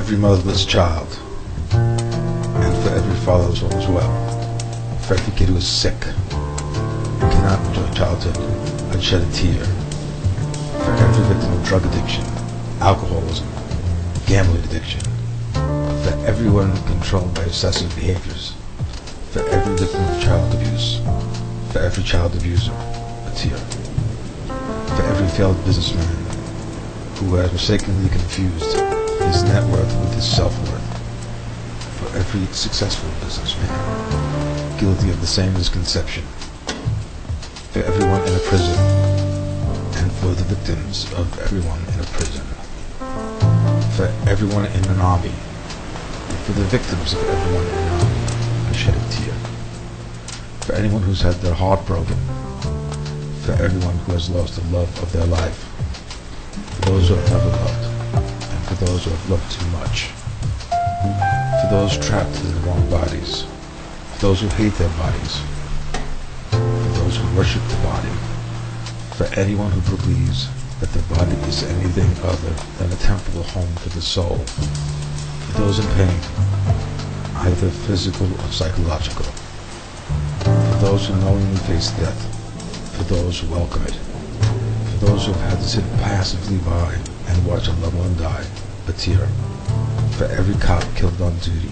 every motherless child, and for every fatherless one as well, for every kid who is sick and cannot enjoy childhood and shed a tear, for every victim of drug addiction, alcoholism, gambling addiction, for everyone controlled by obsessive behaviors, for every victim of child abuse, for every child abuser, a tear, for every failed businessman who has mistakenly confused his net worth with his self-worth, for every successful businessman guilty of the same misconception, for everyone in a prison, and for the victims of everyone in a prison, for everyone in an army, and for the victims of everyone in an army, I shed a tear, for anyone who's had their heart broken, for everyone who has lost the love of their life, for those who have never loved, and for those who have loved too much, for those trapped in the wrong bodies, for those who hate their bodies, for those who worship the body, for anyone who believes that the body is anything other than a temporal home for the soul, for those in pain, either physical or psychological, for those who knowingly face death, for those who welcome it, for those who have had to sit passively by and watch a loved one die, a tear, for every cop killed on duty,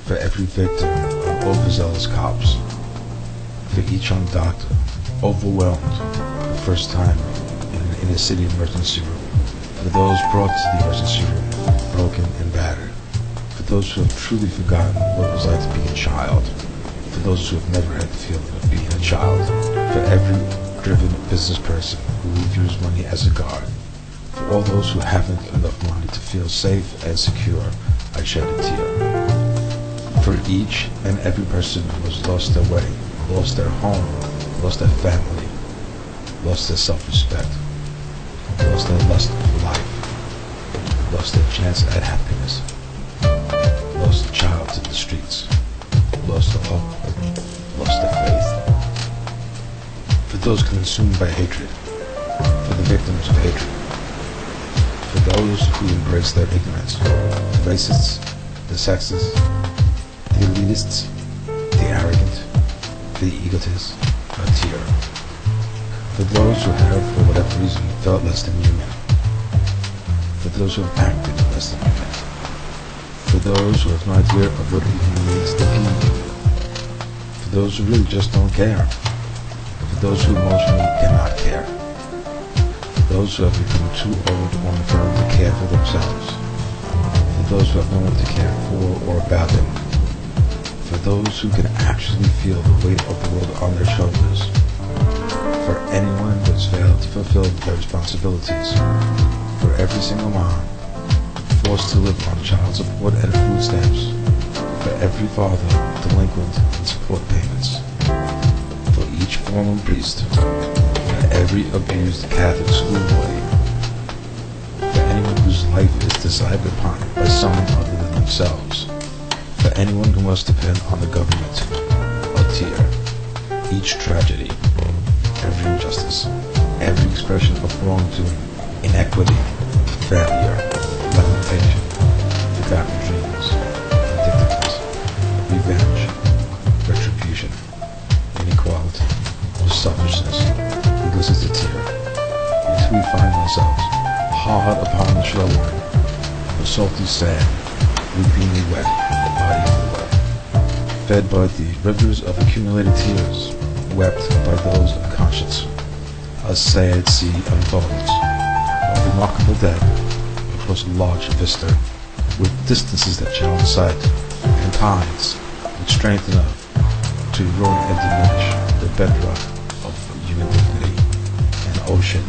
for every victim of overzealous cops, for each young doctor overwhelmed for the first time in an inner city emergency room, for those brought to the emergency room broken and battered, for those who have truly forgotten what it was like to be a child, for those who have never had the feeling of being a child, for every driven business person who views money as a guard, for all those who haven't enough money to feel safe and secure, I shed a tear. For each and every person who has lost their way, lost their home, lost their family, lost their self-respect, lost their lust for life, lost their chance at happiness, lost a child to the streets, lost their hope, lost their faith. For those consumed by hatred, for the victims of hatred, for those who embrace their ignorance, the racists, the sexists, the elitists, the arrogant, the egotists, a tear. For those who have, for whatever reason, felt less than human, for those who have acted less than human, for those who have no idea of what it even means to be human, for those who really just don't care, for those who emotionally cannot care, for those who have become too old or infirm to care for themselves, for those who have no one to care for or about them, for those who can actually feel the weight of the world on their shoulders, for anyone who has failed to fulfill their responsibilities, for every single mom forced to live on child support and food stamps, for every father delinquent in support payments, for each former priest, for every abused Catholic schoolboy, for anyone whose life is decided upon by someone other than themselves, for anyone who must depend on the government, a tear. Each tragedy, every injustice, every expression of wrongdoing, inequity, failure, lamentation, forgotten dreams, vindictiveness, revenge, retribution, inequality, selfishness, it goes as a tear, until we find ourselves hard upon the shoreline, the salty sand, weepingly wet, the body of the wet, fed by the rivers of accumulated tears, wept by those of conscience. A sad sea unfolds, a remarkable dead, across a large vista, with distances that challenge sight, and tides with strength enough to ruin and diminish the bedrock of human dignity, an ocean